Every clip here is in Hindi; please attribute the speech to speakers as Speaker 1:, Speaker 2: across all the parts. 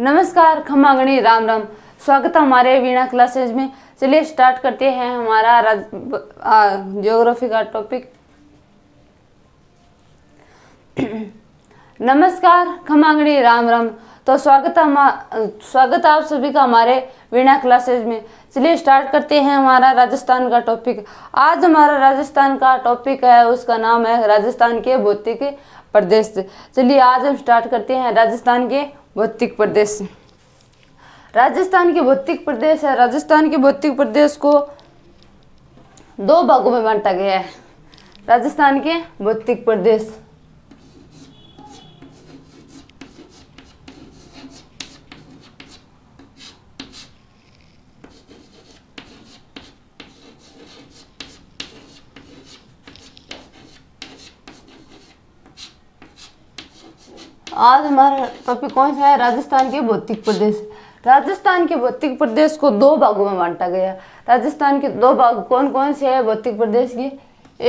Speaker 1: नमस्कार, खमागणी, राम राम। स्वागत है हमारे वीणा क्लासेज में। चलिए स्टार्ट करते हैं हमारा ज्योग्राफी का टॉपिक। नमस्कार, खमागणी, राम राम। तो स्वागत है आप सभी का हमारे वीणा क्लासेज में। चलिए स्टार्ट करते हैं हमारा राजस्थान का टॉपिक। आज हमारा राजस्थान का टॉपिक है, उसका नाम है राजस्थान के भौतिक प्रदेश। चलिए आज हम स्टार्ट करते हैं राजस्थान के भौतिक प्रदेश। राजस्थान के भौतिक प्रदेश है। राजस्थान के भौतिक प्रदेश को दो भागों में बांटा गया है। राजस्थान के भौतिक प्रदेश आज हमारा टॉपिक कौन सा है? राजस्थान के भौतिक प्रदेश। राजस्थान के भौतिक प्रदेश को दो भागों में बांटा गया। राजस्थान के दो भाग कौन कौन से है भौतिक प्रदेश के?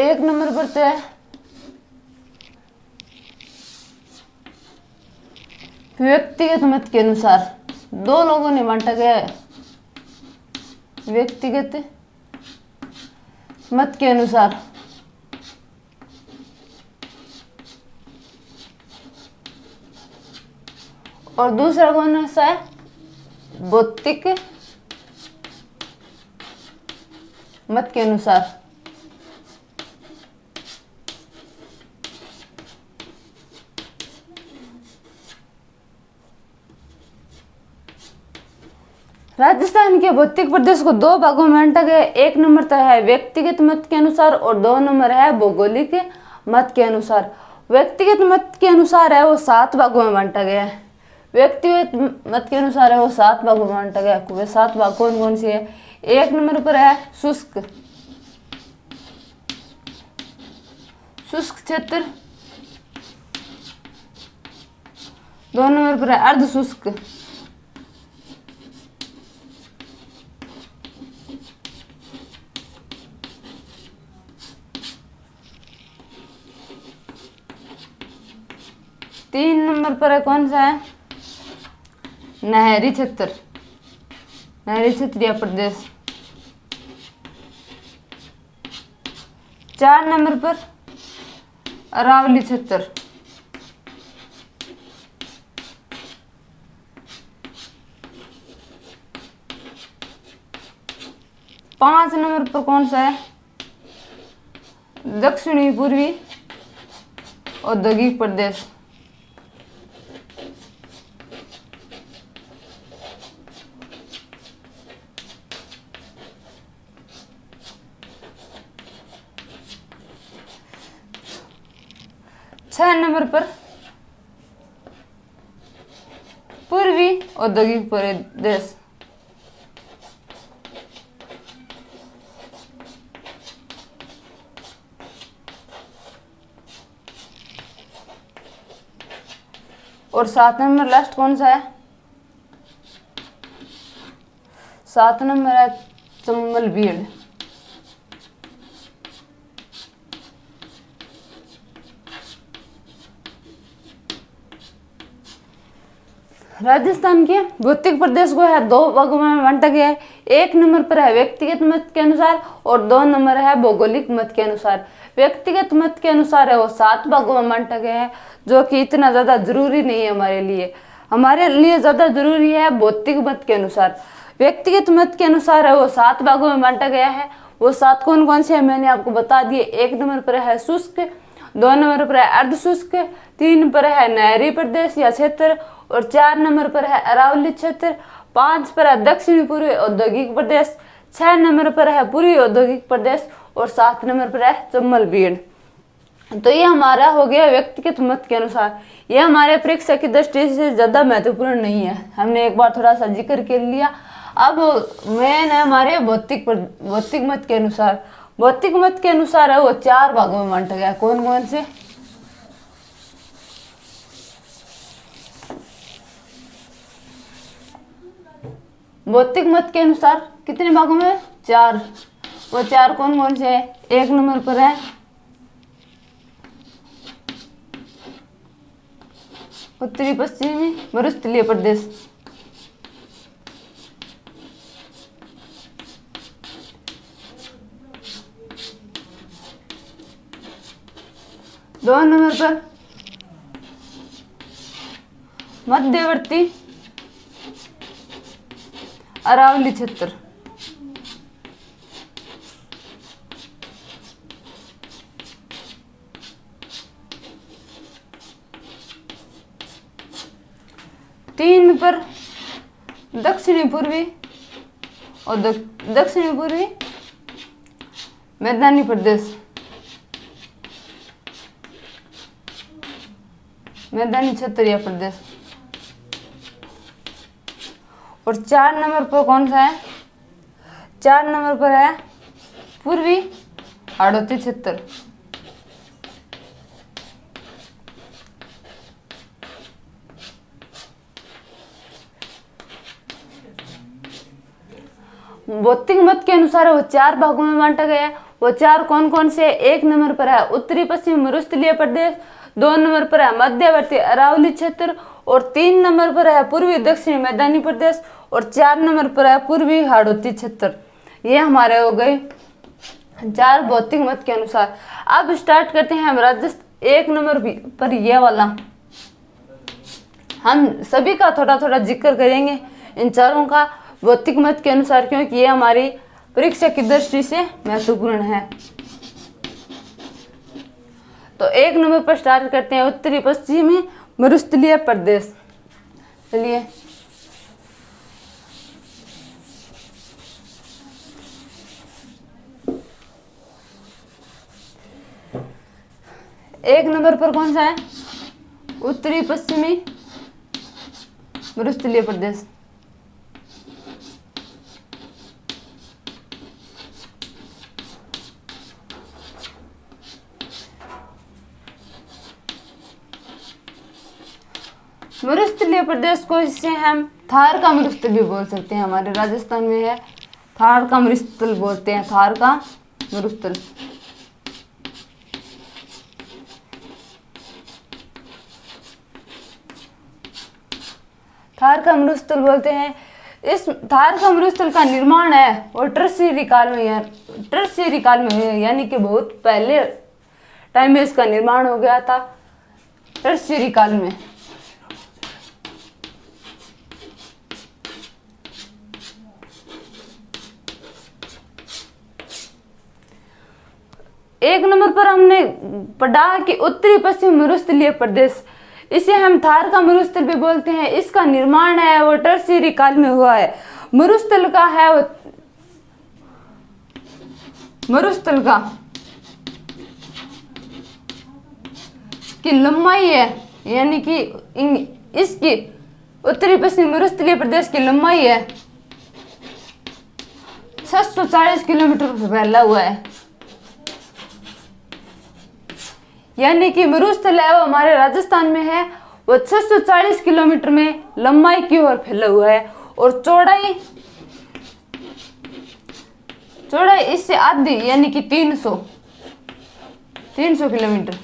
Speaker 1: एक नंबर पर तो है व्यक्तिगत मत के अनुसार, दो लोगों ने बांटा गया है व्यक्तिगत मत के अनुसार। और दूसरा कौन सा है? भौतिक मत के अनुसार। राजस्थान के भौतिक प्रदेश को दो भागों में बांटा गया। एक नंबर तो है व्यक्तिगत मत के अनुसार और दो नंबर है भौगोलिक मत के अनुसार। व्यक्तिगत मत के अनुसार है वो 7 भागों में बांटा गया है। व्यक्तिगत मत के अनुसार है वो 7 भागों में बांटा गया। वे 7 भाग कौन कौन से है? एक नंबर पर है शुष्क क्षेत्र। दो नंबर पर है अर्ध शुष्क। तीन नंबर पर है कौन सा है? नहरी क्षेत्र, नहरी क्षेत्रीय प्रदेश। 4 नंबर पर अरावली क्षेत्र। 5 नंबर पर कौन सा है? दक्षिणी पूर्वी औद्योगिक प्रदेश। छह नंबर पर पूर्वी औद्योगिक प्रदेश। और 7 नंबर लास्ट कौन सा है? 7 नंबर है चंबल बीड़। राजस्थान के भौतिक प्रदेश को है दो भागों में बांटा गया है। एक नंबर पर है व्यक्तिगत मत के अनुसार और 2 नंबर है भौगोलिक मत के अनुसार। व्यक्तिगत मत के अनुसार है वो 7 भागों में बांटा गया है, जो कि इतना ज्यादा जरूरी नहीं है हमारे लिए। हमारे लिए ज्यादा जरूरी है भौतिक मत के अनुसार। व्यक्तिगत मत के अनुसार है वो 7 भागों में बांटा गया है। वो 7 कौन कौन से है मैंने आपको बता दिए। एक नंबर पर है शुष्क, 2 नंबर पर है अर्ध शुष्क, 3 पर है नहरी प्रदेश या क्षेत्र और 4 नंबर पर है अरावली क्षेत्र, 5 पर है दक्षिणी पूर्वी औद्योगिक प्रदेश, 6 नंबर पर है पूर्वी औद्योगिक प्रदेश और 7 नंबर पर है चंबल बीड़। तो ये हमारा हो गया व्यक्तिगत मत के अनुसार। ये हमारे परीक्षा की दृष्टि से ज्यादा महत्वपूर्ण नहीं है, हमने एक बार थोड़ा सा जिक्र कर लिया। अब मेन है हमारे भौतिक मत के अनुसार। भौतिक मत के अनुसार है वो 4 भागों में बांटा गया। कौन कौन से? भौतिक मत के अनुसार कितने भागों में? 4। वो 4 कौन कौन से है? एक नंबर पर है उत्तरी पश्चिमी मरुस्थलीय प्रदेश, दो नंबर पर मध्यवर्ती अरावली क्षेत्र। तीन पर दक्षिणी पूर्वी और दक्षिणी पूर्वी मैदानी प्रदेश, मैदानी क्षेत्र या प्रदेश। और 4 नंबर पर कौन सा है? 4 नंबर पर है पूर्वी हाड़ौती क्षेत्र। भौतिक मत के अनुसार वो 4 भागों में बांटा गया है। वो 4 कौन कौन से? 1 नंबर पर है उत्तरी पश्चिम मरुस्थलीय प्रदेश, 2 नंबर पर है मध्यवर्ती अरावली क्षेत्र, और 3 नंबर पर है पूर्वी दक्षिणी मैदानी प्रदेश, और 4 नंबर पर है पूर्वी हाड़ौती क्षेत्र। ये हमारे हो गए 4 भौतिक मत के अनुसार। अब स्टार्ट करते हैं हम राजस्थान। 1 नंबर पर ये वाला हम सभी का थोड़ा थोड़ा जिक्र करेंगे, इन चारों का भौतिक मत के अनुसार, क्योंकि ये हमारी परीक्षा की दृष्टि से महत्वपूर्ण है। तो 1 नंबर पर स्टार्ट करते हैं उत्तरी पश्चिमी मरुस्थलीय प्रदेश। चलिए, एक नंबर पर कौन सा है? उत्तरी पश्चिमी मरुस्थलीय प्रदेश। मरुस्थलीय प्रदेश को इससे हम थार का मरुस्थल भी बोल सकते हैं। हमारे राजस्थान में है, थार का मरुस्थल बोलते हैं, थार का मरुस्थल। थार का मरुस्थल बोलते हैं। इस थार का मरुस्थल का निर्माण है और टर्शियरी काल में है, टर्शियरी काल में है, यानी कि बहुत पहले टाइम में इसका निर्माण हो गया था, टर्शियरी काल में। एक नंबर पर हमने पढ़ा कि उत्तरी पश्चिम मरुस्थलीय प्रदेश, इसे हम थार का मरुस्थल भी बोलते हैं। इसका निर्माण है वो टर्शियरी काल में हुआ है। मरुस्थल का है वो, मरुस्थल का की लंबाई है, यानी कि इसकी उत्तरी पश्चिम मरुस्थलीय प्रदेश की लंबाई है 640 किलोमीटर फैला हुआ है। यानी कि मरुस्थल है वो हमारे राजस्थान में है, वो 640 किलोमीटर में लंबाई की ओर फैला हुआ है, और चौड़ाई इससे आधी, यानी कि 300 किलोमीटर।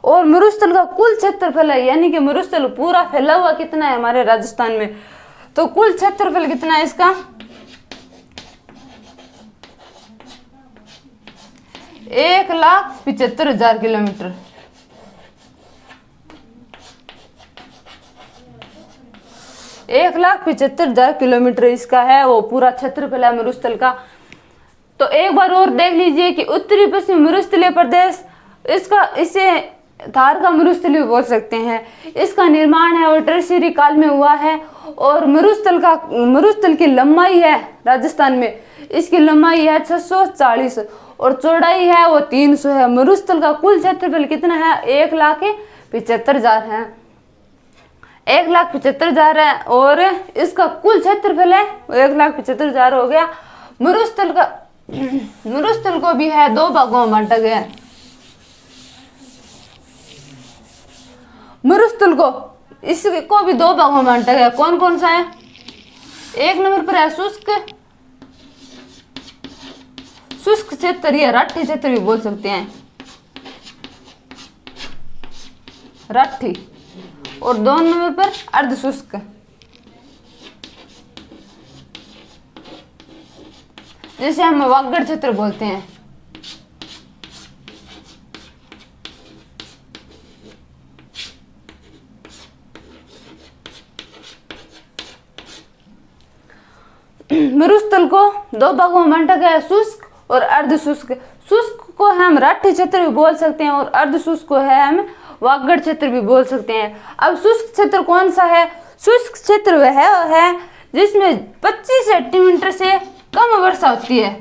Speaker 1: और मरुस्थल का कुल क्षेत्रफल है, यानी कि मरुस्थल पूरा फैला हुआ कितना है हमारे राजस्थान में, तो कुल क्षेत्रफल कितना है इसका? 1,75,000 किलोमीटर। एक 1,75,000 किलोमीटर इसका है वो पूरा क्षेत्रफल है मरुस्थल का। तो एक बार और देख लीजिए कि उत्तरी पश्चिम मरुस्थलीय प्रदेश, इसे थार का मरुस्थल भी बोल सकते हैं। इसका निर्माण है वो टर्शियरी काल में हुआ है, और मरुस्थल की लंबाई है राजस्थान में, इसकी लंबाई है 640 और चौड़ाई है वो 300 है। मरुस्थल का कुल क्षेत्रफल कितना है? 1,75,000 है, 1,75,000 है, और इसका कुल क्षेत्रफल है 1,75,000 हो गया। मरुस्थल को भी है 2 भागों में बांटा गया है। मरुस्थल को इसको भी 2 भागों में बांटा गया। कौन कौन सा है? 1 नंबर पर है शुष्क क्षेत्र या राठी क्षेत्र भी बोल सकते हैं, राठी। और 2 नंबर पर अर्ध शुष्क, जैसे हम वागड़ क्षेत्र बोलते हैं। मरुस्थल को दो भागों में बांटा गया है, शुष्क और अर्ध शुष्क। शुष्क को हम राठी क्षेत्र भी बोल सकते हैं और अर्ध शुष्क को है हम वागड़ क्षेत्र भी बोल सकते हैं। अब शुष्क क्षेत्र कौन सा है? शुष्क क्षेत्र वह है जिसमें 25 सेंटीमीटर से कम वर्षा होती है।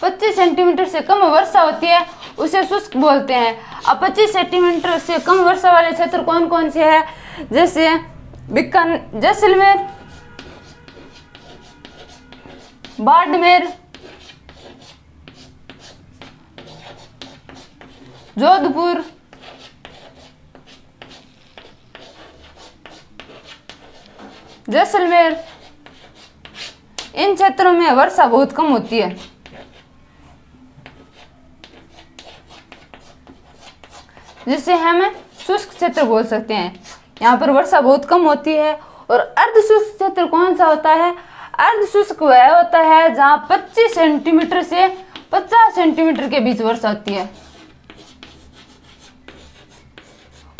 Speaker 1: 25 सेंटीमीटर से कम वर्षा होती है उसे शुष्क बोलते हैं। अब 25 सेंटीमीटर से कम वर्षा वाले क्षेत्र कौन कौन से हैं? जैसे जैसलमेर, बाड़मेर, जोधपुर, जैसलमेर, इन क्षेत्रों में वर्षा बहुत कम होती है। जिसे हम शुष्क क्षेत्र बोल सकते हैं। यहाँ पर वर्षा बहुत कम होती है। और अर्ध शुष्क क्षेत्र कौन सा होता है? अर्ध शुष्क वह होता है जहाँ 25 सेंटीमीटर से 50 सेंटीमीटर के बीच वर्षा होती है,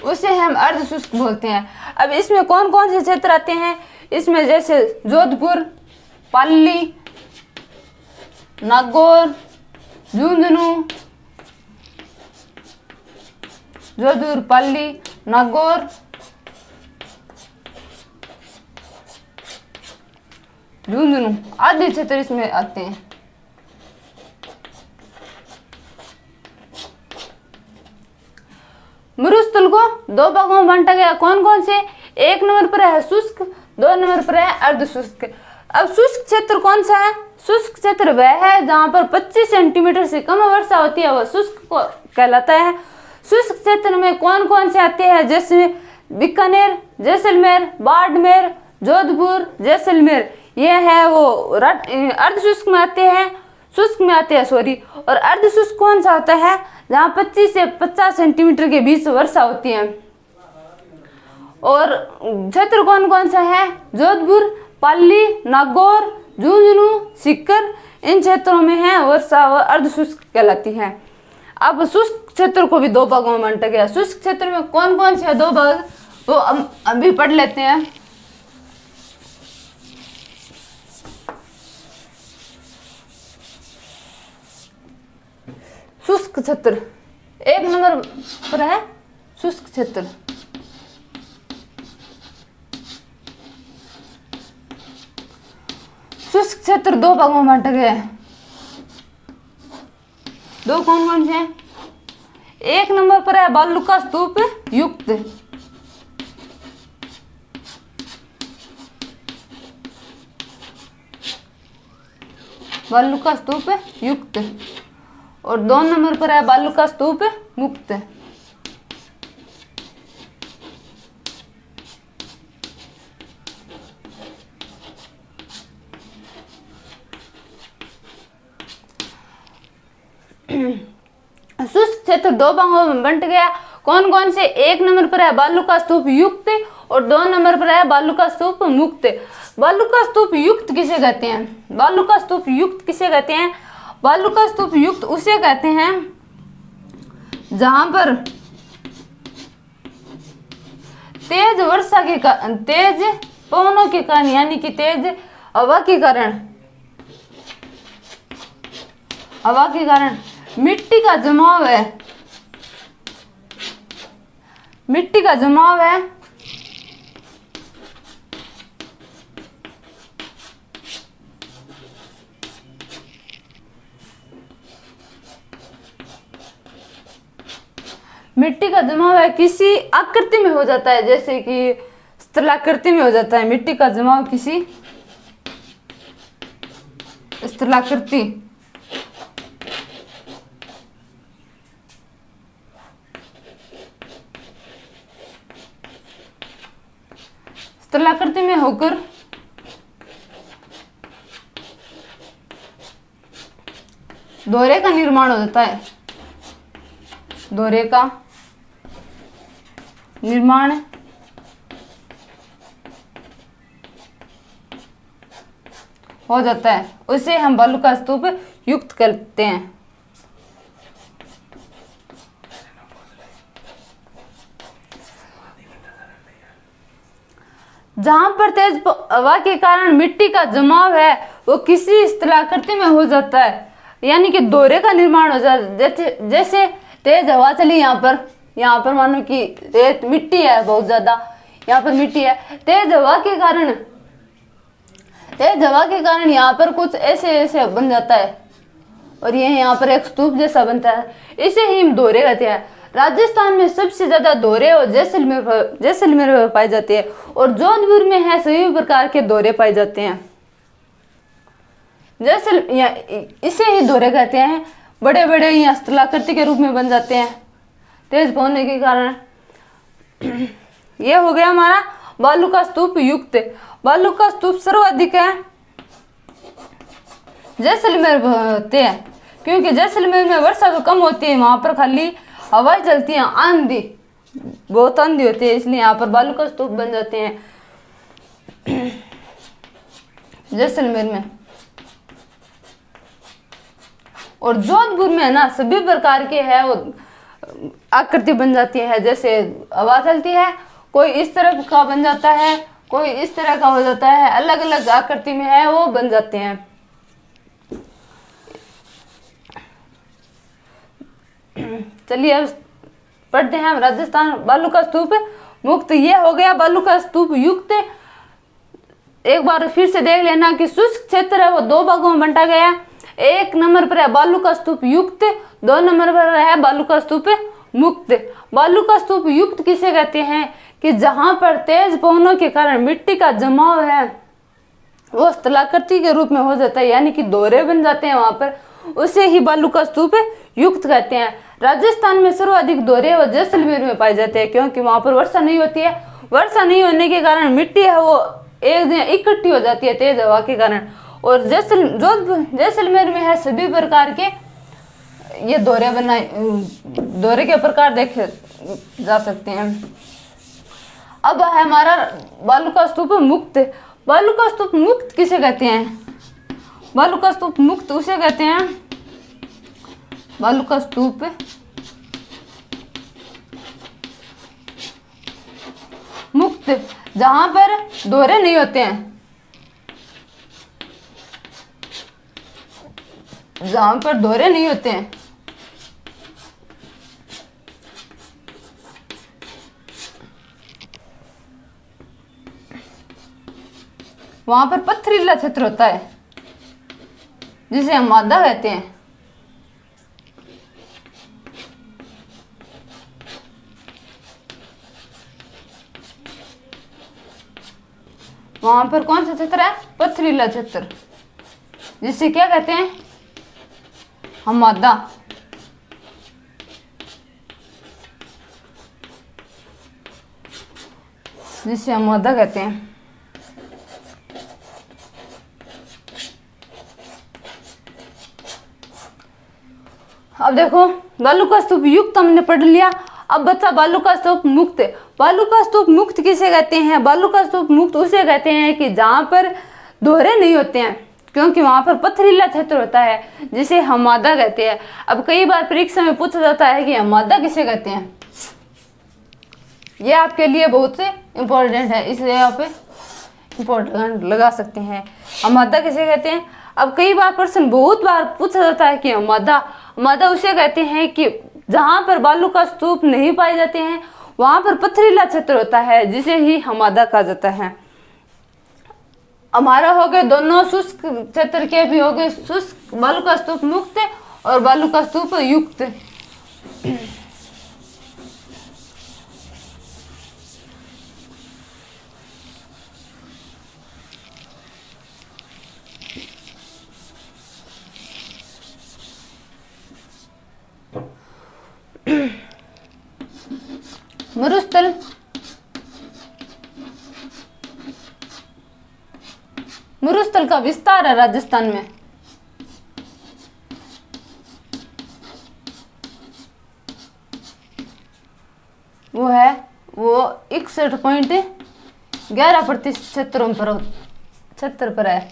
Speaker 1: उसे हम अर्ध शुष्क बोलते हैं। अब इसमें कौन कौन से क्षेत्र आते हैं? इसमें जैसे जोधपुर, पाली, नागौर, झुंझुनू, जोधपुर, पाली, नागौर, झुंझुनू आदि क्षेत्र इसमें आते हैं। मरुस्थल को दो भागों में बांटा गया, कौन कौन से? 1 नंबर पर है शुष्क, 2 नंबर पर है अर्ध शुष्क। अब शुष्क क्षेत्र कौन सा है? शुष्क क्षेत्र वह है जहां पर 25 सेंटीमीटर से कम वर्षा होती है, वह शुष्क को कहलाता है। शुष्क क्षेत्र में कौन कौन से आते हैं? जैसे बीकानेर, जैसलमेर, बाड़मेर, जोधपुर, जैसलमेर, ये है वो अर्ध शुष्क में आते हैं, शुष्क में आते हैं सॉरी। और अर्ध शुष्क कौन सा होता है? जहाँ 25 से 50 सेंटीमीटर के बीच वर्षा होती है। और क्षेत्र कौन कौन सा है? जोधपुर, पाली, नागौर, झुंझुनू, सीकर, इन क्षेत्रों में है वर्षा व अर्ध शुष्क कहलाती है। अब शुष्क क्षेत्र को भी दो भागों में बांटा गया। शुष्क क्षेत्र में कौन कौन से दो भाग वो अभी पढ़ लेते हैं। शुष्क क्षेत्र 1 नंबर पर है शुष्क क्षेत्र। शुष्क क्षेत्र दो भागों में बांटा गया है। दो कौन कौन से हैं? 1 नंबर पर है बालू का स्तूप युक्त, बालू का स्तूप युक्त। और 2 नंबर पर है बालू का स्तूप मुक्त। शुष्क क्षेत्र दो भागों में बंट गया। कौन कौन से? 1 नंबर पर है बालू का स्तूप युक्त और 2 नंबर पर है बालू का स्तूप मुक्त। बालू का स्तूप युक्त किसे कहते हैं? बालू का स्तूप युक्त किसे कहते हैं? बालू का स्तूप युक्त उसे कहते हैं जहां पर तेज वर्षा के तेज पवनों के कारण यानी कि तेज हवा के कारण मिट्टी का जमाव है, मिट्टी का जमाव है मिट्टी का जमाव है किसी आकृति में हो जाता है, जैसे कि स्थलाकृति में हो जाता है। मिट्टी का जमाव किसी स्थलाकृति स्थलाकृति में होकर दोहरे का निर्माण हो जाता है। दोहरे का निर्माण हो जाता है, उसे हम बालू का स्तूप युक्त कहते हैं। जहां पर तेज हवा के कारण मिट्टी का जमाव है वो किसी स्थलाकृति में हो जाता है, यानी कि दोहरे का निर्माण हो जाता है। जैसे तेज हवा चली यहाँ पर मानो कि रेत मिट्टी है, बहुत ज्यादा यहाँ पर मिट्टी है, तेज हवा के कारण यहाँ पर कुछ ऐसे बन जाता है और ये यहाँ पर एक स्तूप जैसा बनता है, इसे ही हम दोहरे कहते हैं। राजस्थान में सबसे ज्यादा दोहरे और जैसलमेर में पाए जाते हैं और जोधपुर में है सभी प्रकार के दोहरे पाए जाते हैं। इसे ही दोहरे कहते हैं। बड़े बड़े यहाँ स्थलाकृति के रूप में बन जाते हैं तेज पहुंचने के कारण। ये हो गया हमारा बालू का स्तूप युक्त। बालू का स्तूप सर्वाधिक है जैसलमेर होते हैं, क्योंकि जैसलमेर में वर्षा तो कम होती है, वहां पर खाली हवाएं चलती हैं, आंधी बहुत आंधी होती है, इसलिए यहाँ पर बालू का स्तूप बन जाते हैं जैसलमेर में। और जोधपुर में है ना सभी प्रकार के है वो आकृति बन जाती है, जैसे हवा चलती है, कोई इस तरह का बन जाता है, कोई इस तरह का हो जाता है, अलग अलग आकृति में है वो बन जाते हैं। चलिए अब पढ़ते हैं हम राजस्थान बालू का स्तूप मुक्त। ये हो गया बालू का स्तूप युक्त। एक बार फिर से देख लेना कि शुष्क क्षेत्र है वो दो भागों में बांटा गया। एक नंबर पर है बालू का स्तूप युक्त, 2 नंबर पर है बालू का स्तूप मुक्त। बालू का स्तूप युक्त किसे कहते हैं कि जहां पर तेज पवनों के कारण मिट्टी का जमाव है वो स्थलाकृति के रूप में हो जाता है, यानी कि दोहरे बन जाते हैं वहां पर, उसे ही बालू का स्तूप युक्त कहते हैं। राजस्थान में सर्वाधिक दोहरे व जैसलमेर में पाए जाते हैं, क्योंकि वहां पर वर्षा नहीं होती है। वर्षा नहीं होने के कारण मिट्टी है वो एक दिन इकट्ठी हो जाती है तेज हवा के कारण। और जैसलमेर में है सभी प्रकार के ये दोहरे के प्रकार देखे जा सकते हैं। अब है हमारा बालू का स्तूप मुक्त। बालू का स्तूप मुक्त किसे कहते हैं? बालू का स्तूप मुक्त उसे कहते हैं, बालू का स्तूप मुक्त जहां पर दोहरे नहीं होते हैं, जहां पर दोहरे नहीं होते हैं। वहां पर पथरीला क्षेत्र होता है जिसे हम मादा कहते हैं। वहां पर कौन सा क्षेत्र है? पथरीला क्षेत्र, जिसे क्या कहते हैं हम? मादा। जिसे हम मादा कहते हैं। अब देखो बालू का स्तूप युक्त हमने पढ़ लिया, अब बच्चा बालू का स्तूप मुक्त। बालू का स्तूप मुक्त किसे कहते हैं? बालू का स्तूप मुक्त उसे कहते हैं कि जहां पर दोहरे नहीं होते हैं, क्योंकि वहां पर पथरीला क्षेत्र होता है, जिसे हम मादा कहते हैं। अब कई बार परीक्षा में पूछा जाता है कि हम मादा किसे कहते हैं, ये आपके लिए बहुत से इम्पोर्टेंट है, इसलिए आप इम्पोर्टेंट लगा सकते हैं। हम मादा किसे कहते हैं? अब कई बार प्रश्न बहुत बार पूछा जाता है कि हम मादा उसे कहते हैं कि जहां पर बालू का स्तूप नहीं पाए जाते हैं, वहां पर पथरीला क्षेत्र होता है, जिसे ही हमादा कहा जाता है। हमारा हो गए दोनों शुष्क क्षेत्र के भी हो गए शुष्क बालू का स्तूप मुक्त और बालू का स्तूप युक्त। मरुस्थल मरुस्थल का विस्तार है राजस्थान में। वो 61.11% क्षेत्र पर है।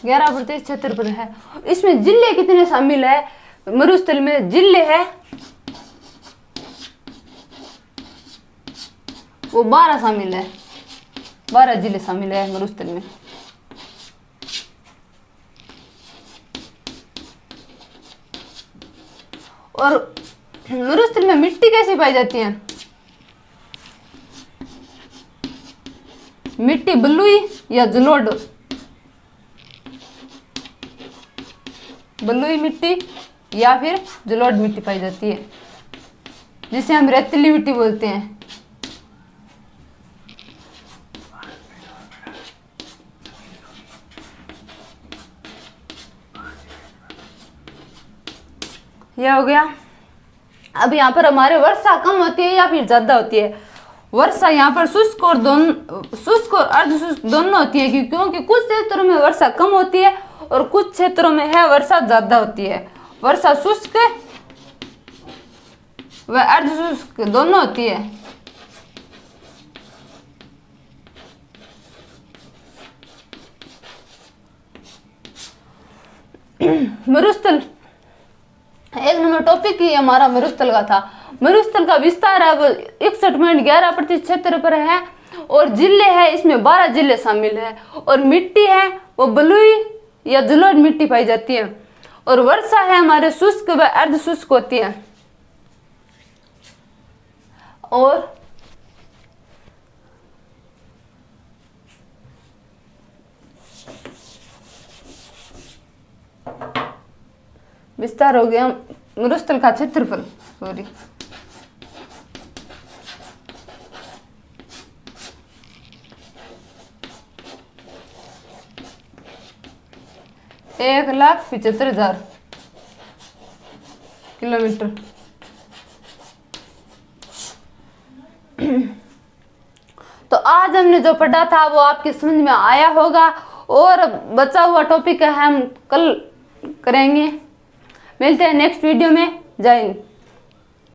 Speaker 1: ग्यारह प्रतिशत क्षेत्र पर है। इसमें जिले कितने शामिल है? मरुस्थल में जिले है वो 12 शामिल है, 12 जिले शामिल है मरुस्थल में। और मरुस्थल में मिट्टी कैसी पाई जाती है? मिट्टी बलुई या जलोढ़? बलुई मिट्टी या फिर जलोढ़ मिट्टी पाई जाती है, जिसे हम रेतीली मिट्टी बोलते हैं। यह हो गया। अब यहाँ पर हमारे वर्षा कम होती है या फिर ज्यादा होती है? वर्षा यहाँ पर शुष्क और अर्ध शुष्क दोनों होती है, क्योंकि कुछ क्षेत्रों में वर्षा कम होती है और कुछ क्षेत्रों में है वर्षा ज्यादा होती है। वर्षा शुष्क व अर्ध शुष्क दोनों होती है। मरुस्थल, एक नंबर टॉपिक ही हमारा मरुस्थल का था। मरुस्थल का विस्तार अब 61.11% क्षेत्र पर है और जिले है इसमें 12 जिले शामिल है। और मिट्टी है वो बलुई या जलोढ़ मिट्टी पाई जाती है। और वर्षा है हमारे शुष्क व अर्ध शुष्क होती है। और विस्तार हो गया मरुस्थल का क्षेत्रफल। सॉरी, एक 1,75,000 किलोमीटर। तो आज हमने जो पढ़ा था वो आपके समझ में आया होगा, और बचा हुआ टॉपिक है हम कल करेंगे। मिलते हैं नेक्स्ट वीडियो में। जय हिंद।